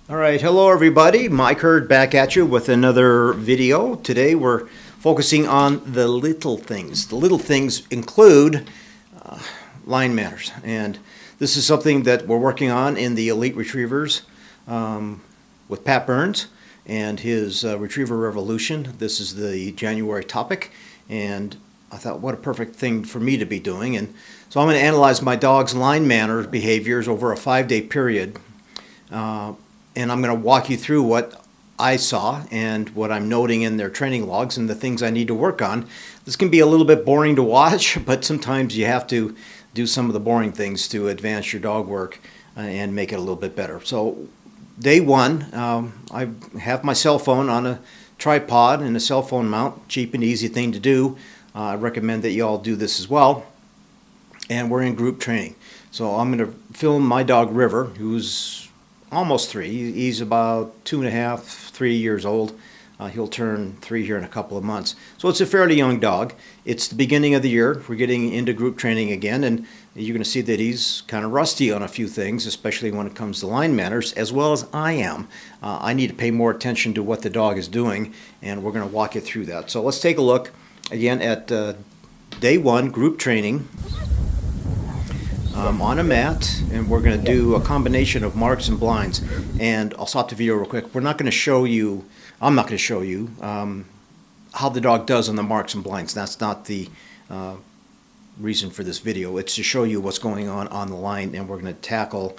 All right, hello everybody. Mike Hurd back at you with another video. Today we're focusing on the little things. The little things include line manners, and this is something that we're working on in the Elite Retrievers with Pat Burns and his Retriever Revolution. This is the January topic, and I thought what a perfect thing for me to be doing. And so I'm going to analyze my dog's line manner behaviors over a 5-day period. And I'm going to walk you through what I saw and what I'm noting in their training logs and the things I need to work on. This can be a little bit boring to watch, but sometimes you have to do some of the boring things to advance your dog work and make it a little bit better. So day one, I have my cell phone on a tripod and a cell phone mount, cheap and easy thing to do. I recommend that you all do this as well. And we're in group training. So I'm going to film my dog River, who's almost 3. He's about 2.5, 3 years old. He'll turn 3 here in a couple of months. So it's a fairly young dog. It's the beginning of the year. We're getting into group training again, and you're going to see that he's kind of rusty on a few things, especially when it comes to line manners, as well as I am. I need to pay more attention to what the dog is doing, and we're going to walk you through that. So let's take a look again at day one, group training. On a mat, and we're going to do a combination of marks and blinds. And I'll stop the video real quick. We're not going to show you, I'm not going to show you how the dog does on the marks and blinds. That's not the reason for this video. It's to show you what's going on the line, and we're going to tackle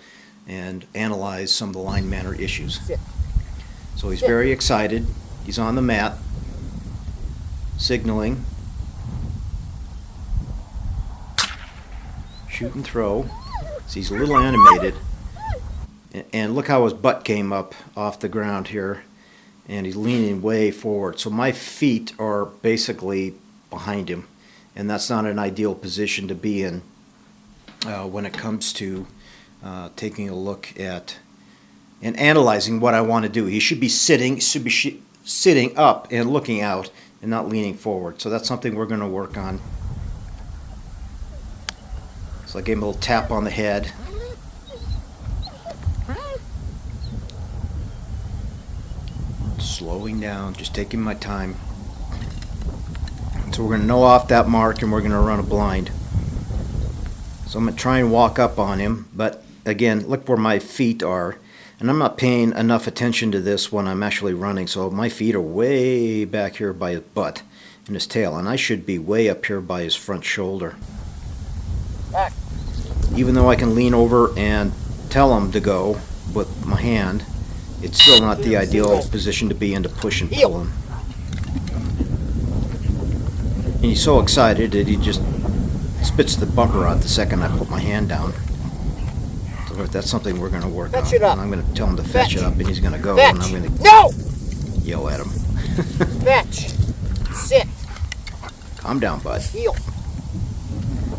and analyze some of the line manner issues. So he's very excited. He's on the mat, signaling. Shoot and throw. So he's a little animated, and look how his butt came up off the ground here, and he's leaning way forward. So my feet are basically behind him, and that's not an ideal position to be in when it comes to taking a look at and analyzing what I want to do. He should be sitting up and looking out and not leaning forward. So that's something we're going to work on. So I gave him a little tap on the head. Slowing down, just taking my time. So we're going to know off that mark, and we're going to run a blind. So I'm going to try and walk up on him, but again, look where my feet are. And I'm not paying enough attention to this when I'm actually running, so my feet are way back here by his butt and his tail, and I should be way up here by his front shoulder. Back. Even though I can lean over and tell him to go with my hand, it's still not the ideal position to be in to push and pull him. And he's so excited that he just spits the bumper out the second I put my hand down. So that's something we're going to work on. And I'm going to tell him to fetch it up, and he's going to go, and I'm going to yell at him. Fetch. Sit. Calm down, bud. Heel.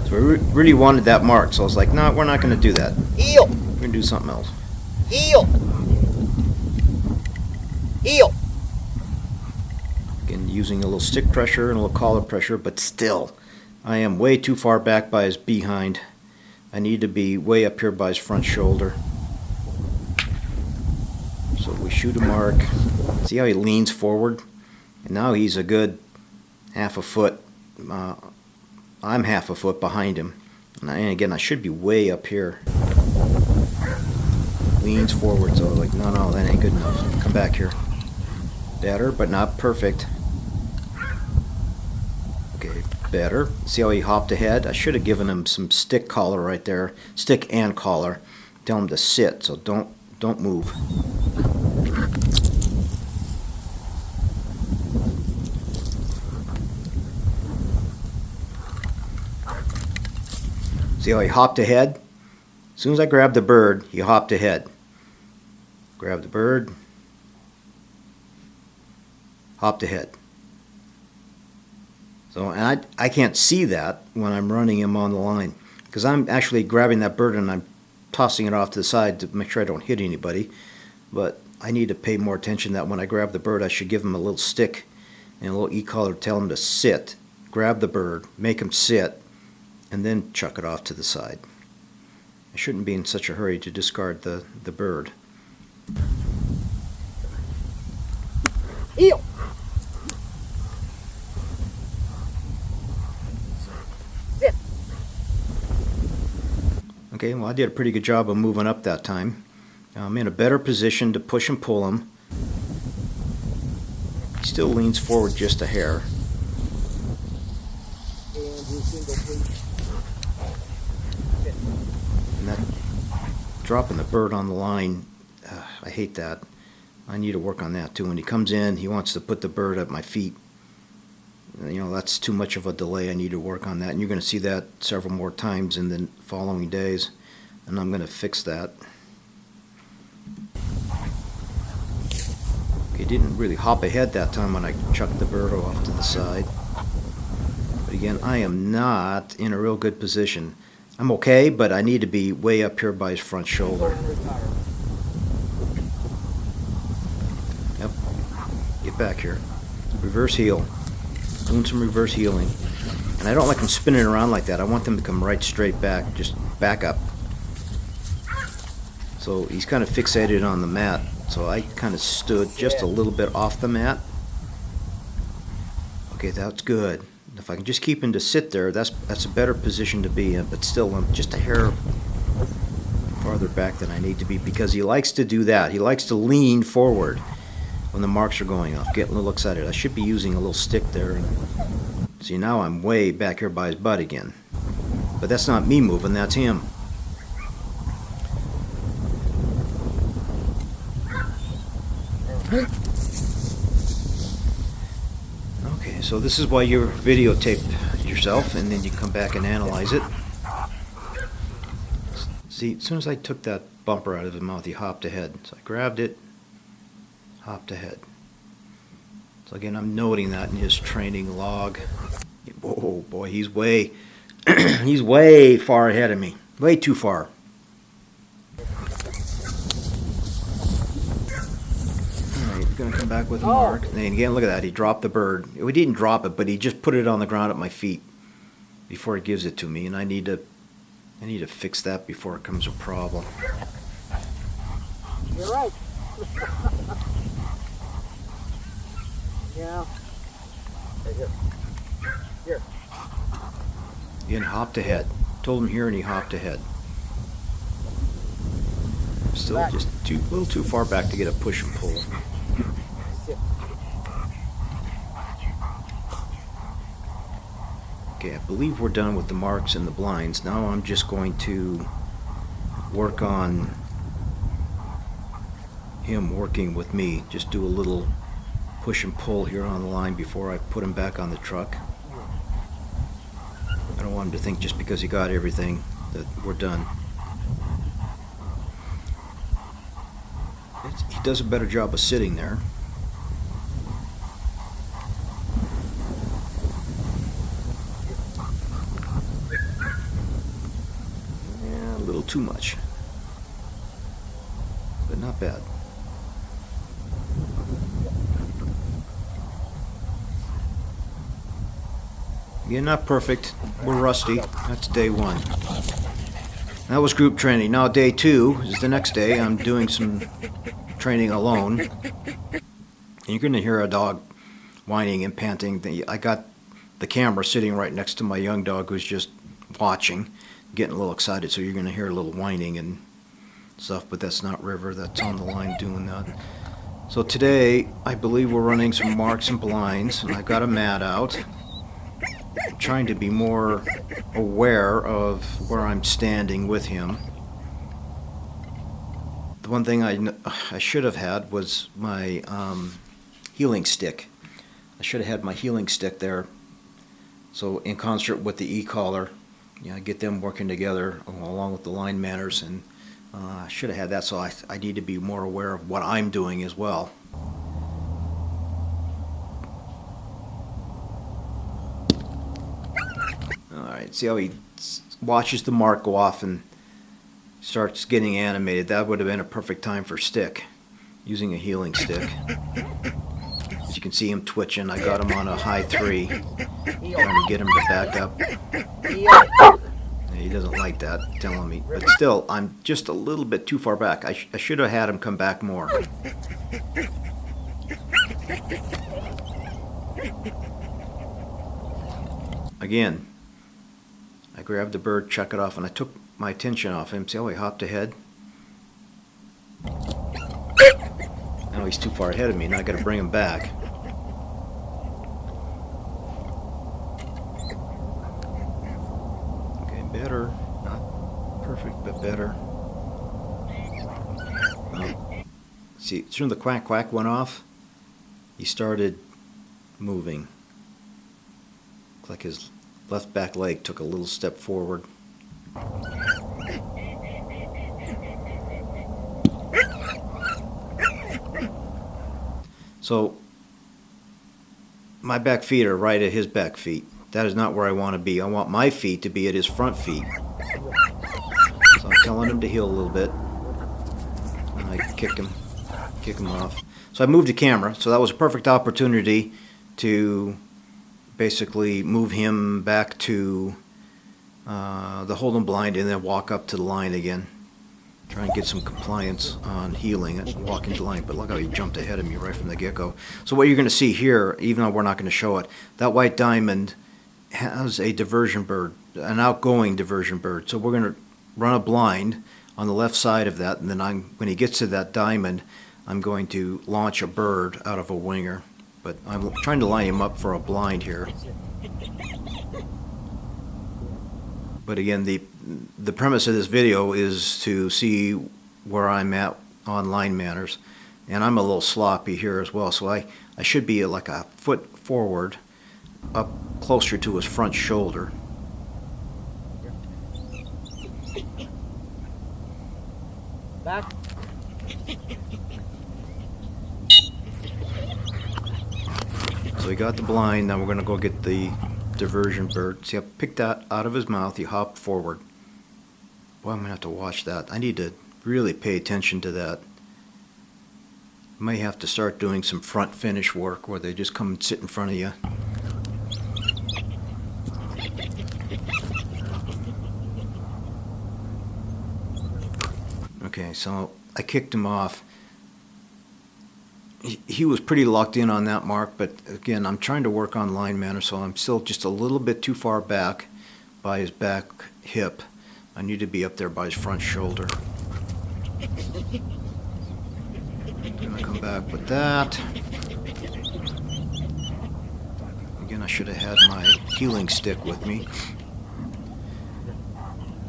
So we really wanted that mark, so I was like, no, we're not going to do that. Heel. We're going to do something else. Heel. Heel. Again, using a little stick pressure and a little collar pressure, but still, I am way too far back by his behind. I need to be way up here by his front shoulder. So we shoot a mark. See how he leans forward? And now he's a good half a foot. I'm half a foot behind him. And again, I should be way up here. Leans forward, so like, no, that ain't good enough. Come back here. Better, but not perfect. Okay, better. See how he hopped ahead? I should have given him some stick collar right there. Stick and collar. Tell him to sit, so don't move. See how he hopped ahead? As soon as I grabbed the bird, he hopped ahead. Grab the bird. Hopped ahead. So, and I can't see that when I'm running him on the line, because I'm actually grabbing that bird and I'm tossing it off to the side to make sure I don't hit anybody. But I need to pay more attention that when I grab the bird, I should give him a little stick and a little e-collar to tell him to sit. Grab the bird, make him sit, and then chuck it off to the side. I shouldn't be in such a hurry to discard the bird. Heel. Sit. Okay, well, I did a pretty good job of moving up that time. I'm in a better position to push and pull him. He still leans forward just a hair. And that dropping the bird on the line, I hate that. I need to work on that too. When he comes in, he wants to put the bird at my feet. You know, that's too much of a delay. I need to work on that. And you're going to see that several more times in the following days. And I'm going to fix that. He didn't really hop ahead that time when I chucked the bird off to the side. But again, I am not in a real good position. I'm okay, but I need to be way up here by his front shoulder. Yep. Get back here. Reverse heel. Doing some reverse heeling. And I don't like them spinning around like that. I want them to come right straight back. Just back up. So he's kind of fixated on the mat. So I kind of stood just a little bit off the mat. Okay, that's good. If I can just keep him to sit there, that's a better position to be in. But still, I'm just a hair farther back than I need to be because he likes to do that. He likes to lean forward when the marks are going off, getting a little excited. I should be using a little stick there. And see, now I'm way back here by his butt again. But that's not me moving, that's him. Okay, so this is why you videotape yourself and then you come back and analyze it. See, as soon as I took that bumper out of his mouth, he hopped ahead. So I grabbed it, hopped ahead. So again, I'm noting that in his training log. Oh boy, he's way he's way far ahead of me. Way too far. Going to come back with a mark. And again, look at that. He dropped the bird. We didn't drop it, but he just put it on the ground at my feet before he gives it to me, and I need to fix that before it becomes a problem. You're right. Yeah. Here. Here. Again, hopped ahead. Told him here, and he hopped ahead. Still back. Just a little too far back to get a push and pull. Okay, I believe we're done with the marks and the blinds. Now I'm just going to work on him working with me. Just do a little push and pull here on the line before I put him back on the truck. I don't want him to think just because he got everything that we're done. He does a better job of sitting there. Yeah, a little too much, but not bad. Again, not perfect. We're rusty. That's day one. That was group training. Now day two is the next day. I'm doing some training alone. And you're going to hear a dog whining and panting. I got the camera sitting right next to my young dog who's just watching, getting a little excited, so you're going to hear a little whining and stuff, but that's not River. That's on the line doing that. So today, I believe we're running some marks and blinds, and I've got a mat out. I'm trying to be more aware of where I'm standing with him. The one thing I should have had was my healing stick. I should have had my healing stick there. So in concert with the e-collar, get them working together along with the line manners, and I should have had that. So I need to be more aware of what I'm doing as well. Alright, see how he watches the mark go off and starts getting animated. That would have been a perfect time for stick, using a healing stick. As you can see him twitching. I got him on a high 3, trying to get him to back up. He doesn't like that, telling me. But still, I'm just a little bit too far back. I should have had him come back more. Again, I grabbed the bird, chuck it off, and I took my attention off him. See how he hopped ahead? Now he's too far ahead of me, and I got to bring him back. Okay, better. Not perfect, but better. See, as soon as the quack quack went off, he started moving. Looked like his left back leg took a little step forward. So my back feet are right at his back feet. That is not where I want to be. I want my feet to be at his front feet. So I'm telling him to heel a little bit. And I kick him off. So I moved the camera, so that was a perfect opportunity to basically move him back to the hold'em blind and then walk up to the line again. Try and get some compliance on heeling it and walking to the line. But look how he jumped ahead of me right from the get-go. So what you're going to see here, even though we're not going to show it, that white diamond has a diversion bird, an outgoing diversion bird. So we're going to run a blind on the left side of that, and then when he gets to that diamond, I'm going to launch a bird out of a winger. But I'm trying to line him up for a blind here. But again, the premise of this video is to see where I'm at on line manners. And I'm a little sloppy here as well, so I should be like a foot forward, up closer to his front shoulder. Back. So he got the blind, now we're going to go get the diversion bird. See, I picked that out of his mouth, he hopped forward. Boy, I'm going to have to watch that. I need to really pay attention to that. I may have to start doing some front finish work where they just come and sit in front of you. Okay, so I kicked him off. He was pretty locked in on that mark, but again, I'm trying to work on line manner, so I'm still just a little bit too far back by his back hip. I need to be up there by his front shoulder. I'm gonna come back with that. Again, I should have had my healing stick with me.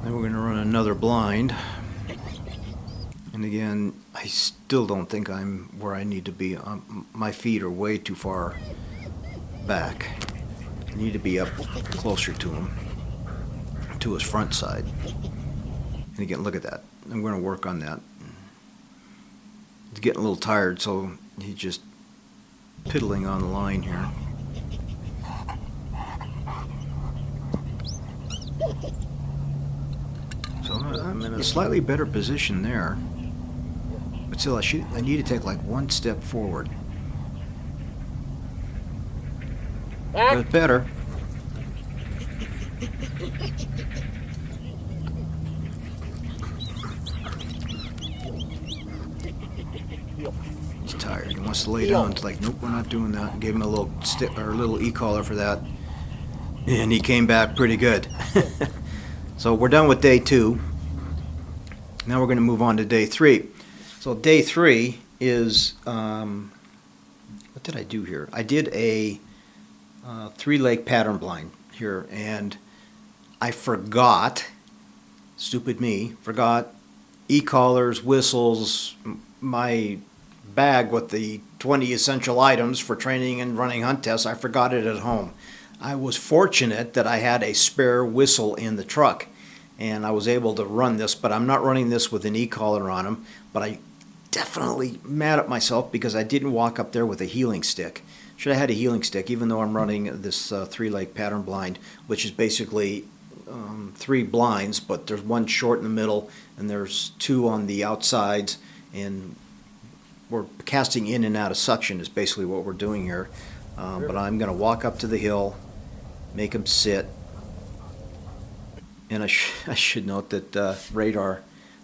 Then we're gonna run another blind. And again, I still don't think I'm where I need to be. My feet are way too far back. I need to be up closer to him, to his front side. And again, look at that. I'm going to work on that. He's getting a little tired, so he's just piddling on the line here. So I'm in a slightly better position there. But still, I need to take like one step forward. But better. He's tired. He wants to lay down. It's like, nope, we're not doing that. Gave him a little stick or a little e-collar for that, and he came back pretty good. So we're done with day 2. Now we're going to move on to day 3. So day 3 is, what did I do here? I did a 3-leg pattern blind here, and I forgot, stupid me, forgot e-collars, whistles, my bag with the 20 essential items for training and running hunt tests. I forgot it at home. I was fortunate that I had a spare whistle in the truck, and I was able to run this, but I'm not running this with an e-collar on them. But I definitely mad at myself because I didn't walk up there with a healing stick. Should have had a healing stick, even though I'm running this 3-leg pattern blind, which is basically 3 blinds, but there's one short in the middle, and there's 2 on the outsides, and we're casting in and out of suction is basically what we're doing here. But I'm going to walk up to the hill, make him sit, and I should note that Radar,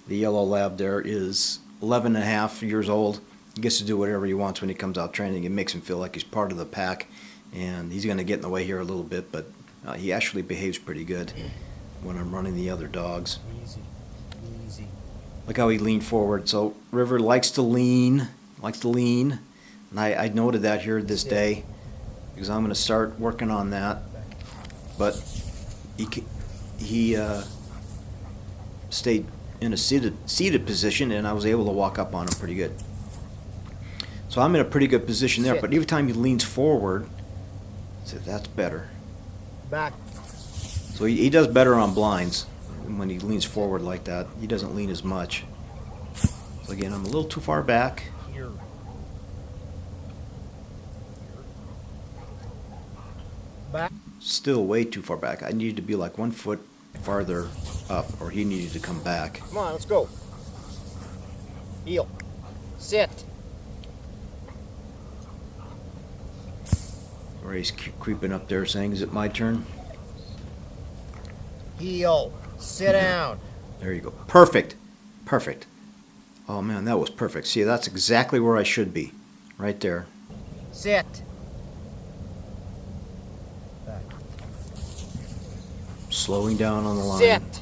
the yellow lab there, is 11 and a half years old, he gets to do whatever he wants when he comes out training. It makes him feel like he's part of the pack, and he's going to get in the way here a little bit, but he actually behaves pretty good when I'm running the other dogs. Easy. Easy. Look how he leaned forward. So River likes to lean, and I noted that here this day because I'm going to start working on that. But he stayed in a seated position, and I was able to walk up on him pretty good. So I'm in a pretty good position there. But every time he leans forward, so that's better. Back. So he does better on blinds when he leans forward like that. He doesn't lean as much. So again, I'm a little too far back. Here. Back. Still way too far back. I needed to be like 1 foot farther up, or he needed to come back. Come on, let's go. Heel. Sit. Or he's creeping up there saying, is it my turn? Heel. Sit down. There you go. Perfect. Perfect. Oh man, that was perfect. See, that's exactly where I should be. Right there. Sit. Back. Slowing down on the line. Sit.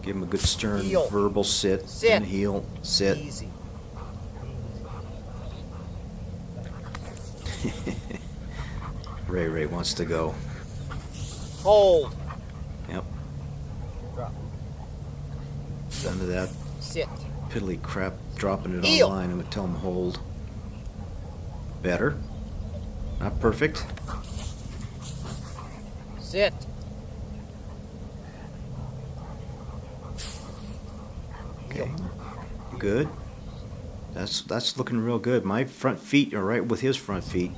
Give him a good stern Heel. verbal sit. Sit. And heel. Sit. Easy. Ray wants to go. Hold. Yep. Drop. None of that Sit. piddly crap dropping it Heel. on the line. I'm going to tell him hold. Better. Not perfect. Sit. Okay. Good. That's looking real good. My front feet are right with his front feet.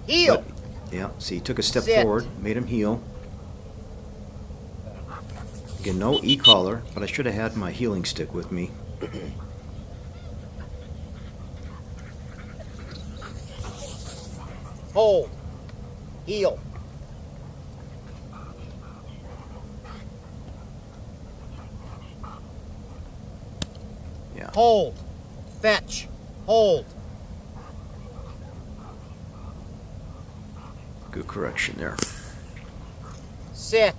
Heel. Yeah, see, he took a step Sit. forward, made him heel. Again, no e-collar, but I should have had my healing stick with me. Hold. Heel. Yeah. Hold. Fetch. Hold. Good correction there. Sit.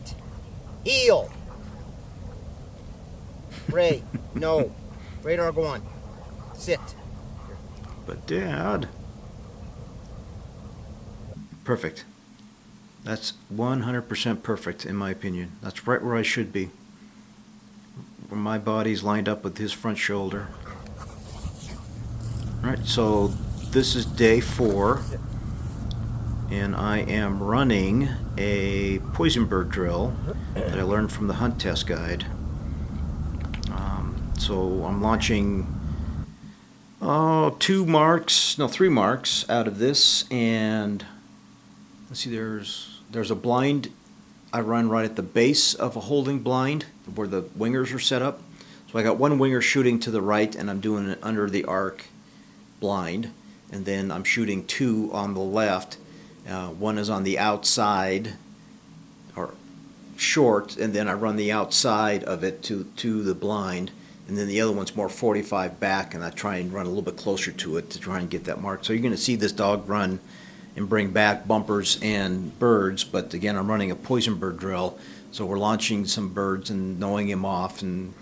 Heel. Ray. No. Radar, go on. Sit. But Dad. Perfect. That's 100% perfect in my opinion. That's right where I should be. Where my body's lined up with his front shoulder. Alright, so this is day 4. And I am running a poison bird drill that I learned from the hunt test guide. So I'm launching 3 marks out of this, and let's see, there's a blind I run right at the base of a holding blind where the wingers are set up. So I got 1 winger shooting to the right, and I'm doing it under the arc blind, and then I'm shooting 2 on the left. 1 is on the outside or short, and then I run the outside of it to the blind, and then the other one's more 45 back, and I try and run a little bit closer to it to try and get that mark. So you're going to see this dog run and bring back bumpers and birds, but again, I'm running a poison bird drill, so we're launching some birds and knowing him off and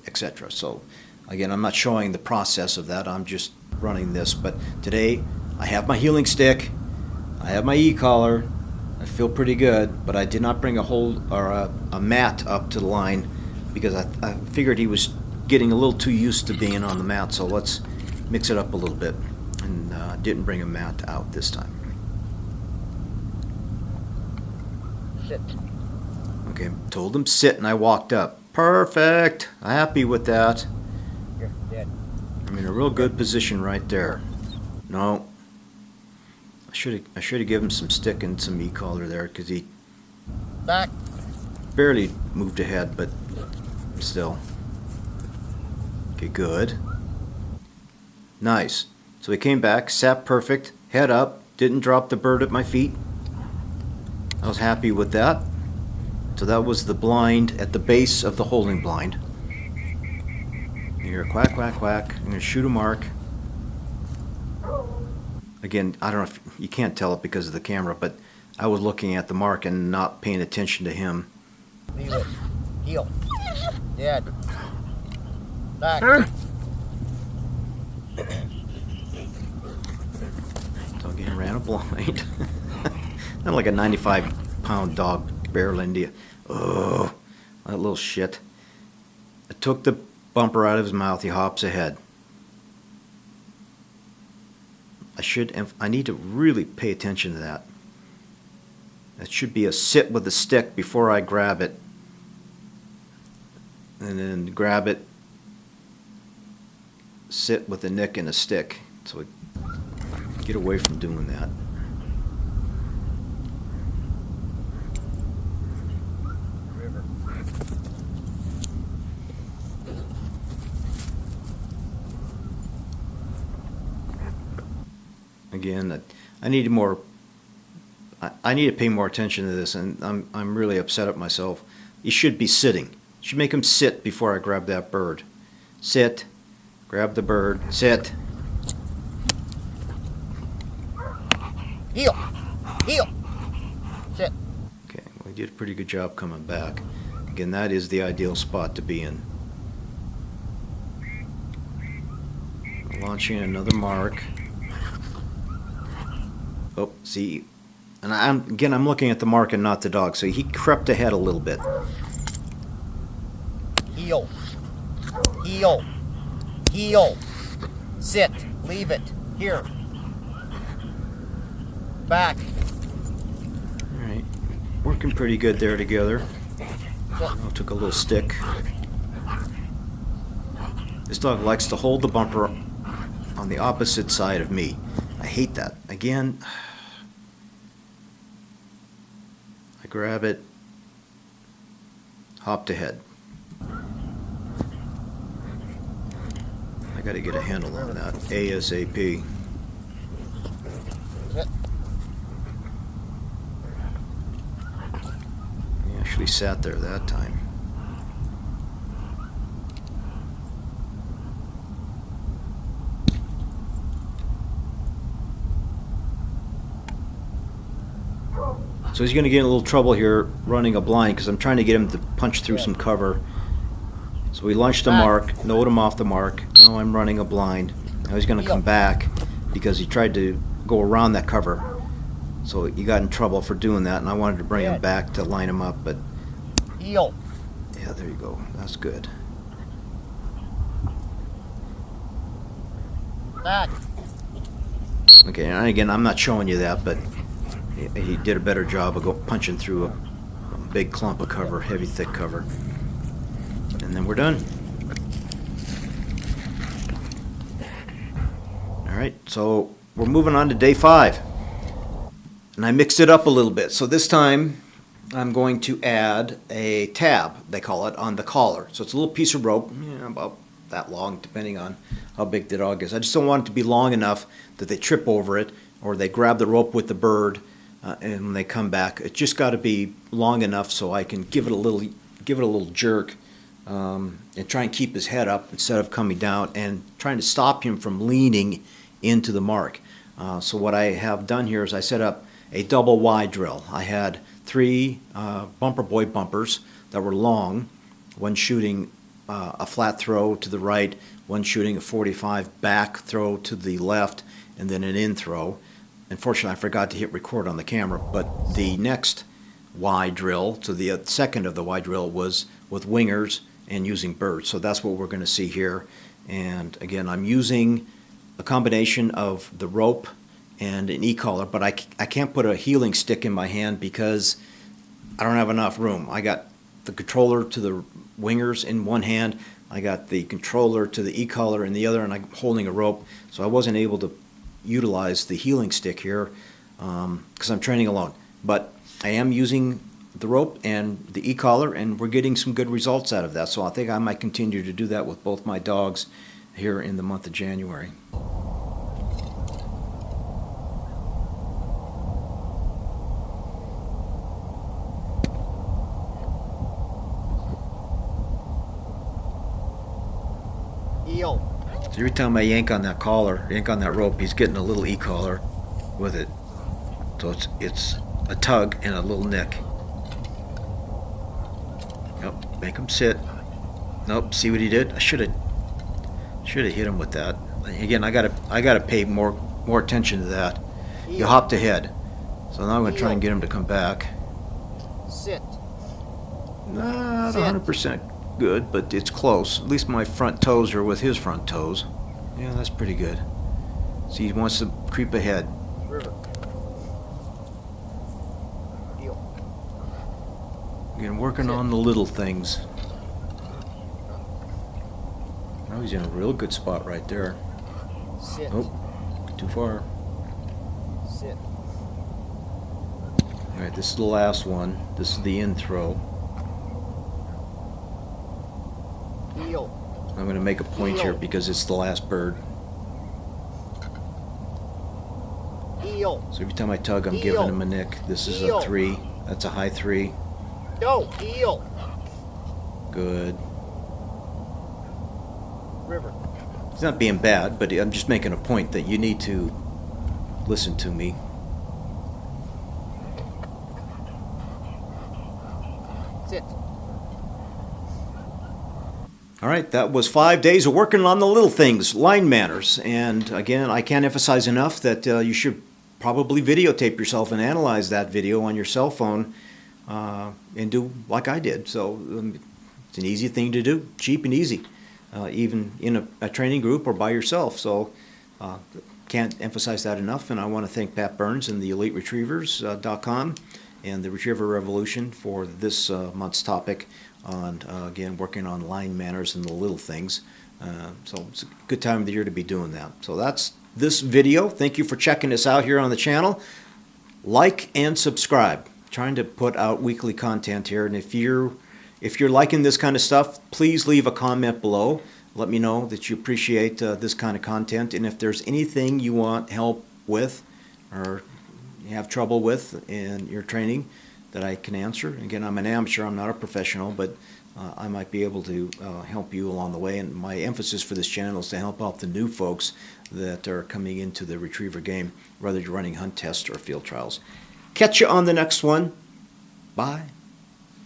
etc. So again, I'm not showing the process of that, I'm just running this. But today I have my healing stick, I have my e-collar, I feel pretty good, but I did not bring a hold or a mat up to the line because I figured he was getting a little too used to being on the mat, so let's mix it up a little bit. And didn't bring a mat out this time. Sit. Okay, told him sit, and I walked up. Perfect. Happy with that. You're dead. I'm in a real good position right there. No. I should have given him some stick and some e-collar there because he Back. barely moved ahead, but still. Okay, good. Nice. So he came back, sat perfect, head up, didn't drop the bird at my feet. I was happy with that. So that was the blind at the base of the holding blind. You hear quack, quack, quack. I'm going to shoot a mark. Again, I don't know if you can't tell it because of the camera, but I was looking at the mark and not paying attention to him. Leave it. Heel. Dead. Back. Dog getting ran a blind. Not like a 95-pound dog barrel India. Oh, that little shit. I took the bumper out of his mouth. He hops ahead. I need to really pay attention to that. That should be a sit with the stick before I grab it. And then grab it, sit with the nick and a stick. So I get away from doing that. River. Again, I need more. I need to pay more attention to this, and I'm really upset at myself. You should be sitting. You should make him sit before I grab that bird. Sit. Grab the bird. Sit. Heel. Heel. Sit. Okay, well, he did a pretty good job coming back. Again, that is the ideal spot to be in. Launching another mark. Oh, see, and I'm looking at the mark and not the dog, so he crept ahead a little bit. Heel. Heel. Heel. Sit. Leave it. Here. Back. All right, working pretty good there together. I took a little stick. This dog likes to hold the bumper on the opposite side of me. I hate that. Again, I grab it, hopped ahead. I got to get a handle on that ASAP. Sit. He actually sat there that time. So he's going to get in a little trouble here running a blind because I'm trying to get him to punch through some cover. So we launched a mark, knowed him off the mark. Now I'm running a blind. Now he's going to come back because he tried to go around that cover. So he got in trouble for doing that, and I wanted to bring him back to line him up, but Heel. yeah, there you go. That's good. Back. Okay, and again, I'm not showing you that, but he did a better job of punching through a big clump of cover, heavy, thick cover. And then we're done. All right, so we're moving on to day 5. And I mixed it up a little bit. So this time, I'm going to add a tab, they call it, on the collar. So it's a little piece of rope, about that long, depending on how big the dog is. I just don't want it to be long enough that they trip over it or they grab the rope with the bird and when they come back. It's just got to be long enough so I can give it a little jerk and try and keep his head up instead of coming down and trying to stop him from leaning into the mark. So what I have done here is I set up a double wide drill. I had 3 bumper boy bumpers that were long, one shooting a flat throw to the right, one shooting a 45 back throw to the left, and then an in throw. Unfortunately, I forgot to hit record on the camera, but the next wide drill, so the second of the wide drill, was with wingers and using birds. So that's what we're going to see here. And again, I'm using a combination of the rope and an e-collar, but I can't put a healing stick in my hand because I don't have enough room. I got the controller to the wingers in one hand, I got the controller to the e-collar in the other, and I'm holding a rope, so I wasn't able to utilize the healing stick here because I'm training alone. But I am using the rope and the e-collar, and we're getting some good results out of that, so I think I might continue to do that with both my dogs here in the month of January. Heel. So every time I yank on that collar, yank on that rope, he's getting a little e-collar with it. So it's a tug and a little nick. Yep, make him sit. Nope, see what he did? I should have hit him with that. Again, I gotta pay more attention to that. You hopped ahead. So now I'm gonna try and get him to come back. Sit. Not 100% good, but it's close. At least my front toes are with his front toes. Yeah, that's pretty good. See, he wants to creep ahead. River. Heel. Again, working on the little things. Now he's in a real good spot right there. Sit. Oh, too far. Sit. All right, this is the last one. This is the in throw. Heel. I'm going to make a point here because it's the last bird. Heel. So every time I tug, I'm giving him a nick. This is a 3. That's a high 3. No. Heel. Good. River. It's not being bad, but I'm just making a point that you need to listen to me. Sit. All right, that was 5 days of working on the little things, line manners. And again, I can't emphasize enough that you should probably videotape yourself and analyze that video on your cell phone and do like I did. So it's an easy thing to do, cheap and easy, even in a training group or by yourself. So can't emphasize that enough. And I want to thank Pat Burns and the EliteRetrievers.com and the Retriever Revolution for this month's topic on, again, working on line manners and the little things. So it's a good time of the year to be doing that. So that's this video. Thank you for checking us out here on the channel. Like and subscribe. Trying to put out weekly content here. And if you're liking this kind of stuff, please leave a comment below. Let me know that you appreciate this kind of content. And if there's anything you want help with or you have trouble with in your training that I can answer. Again, I'm an amateur, I'm not a professional, but I might be able to help you along the way. And my emphasis for this channel is to help out the new folks that are coming into the retriever game, whether you're running hunt tests or field trials. Catch you on the next one. Bye.